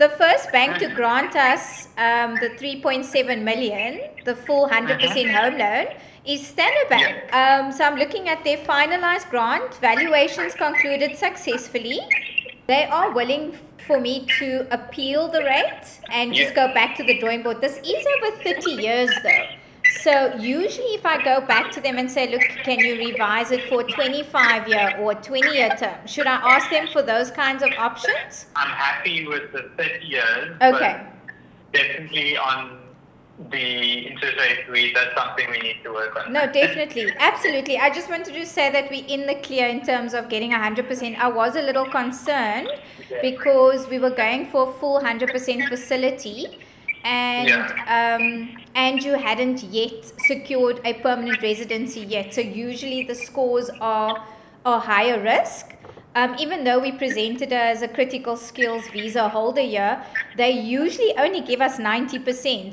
The first bank to grant us the 3.7 million, the full 100% home loan, is Standard Bank. So I'm looking at their finalized grant. Valuations concluded successfully. They are willing for me to appeal the rate and just go back to the drawing board. This is over 30 years though. So usually if I go back to them and say, look, can you revise it for a 25-year or 20-year term? Should I ask them for those kinds of options? I'm happy with the 30 years. Okay. But definitely on the interest rate, that's something we need to work on. No, definitely. Absolutely. I just wanted to say that we're in the clear in terms of getting 100%. I was a little concerned because we were going for a full 100% facility. And you hadn't yet secured a permanent residency yet. So usually the scores are higher risk. Even though we presented as a critical skills visa holder here, they usually only give us 90%.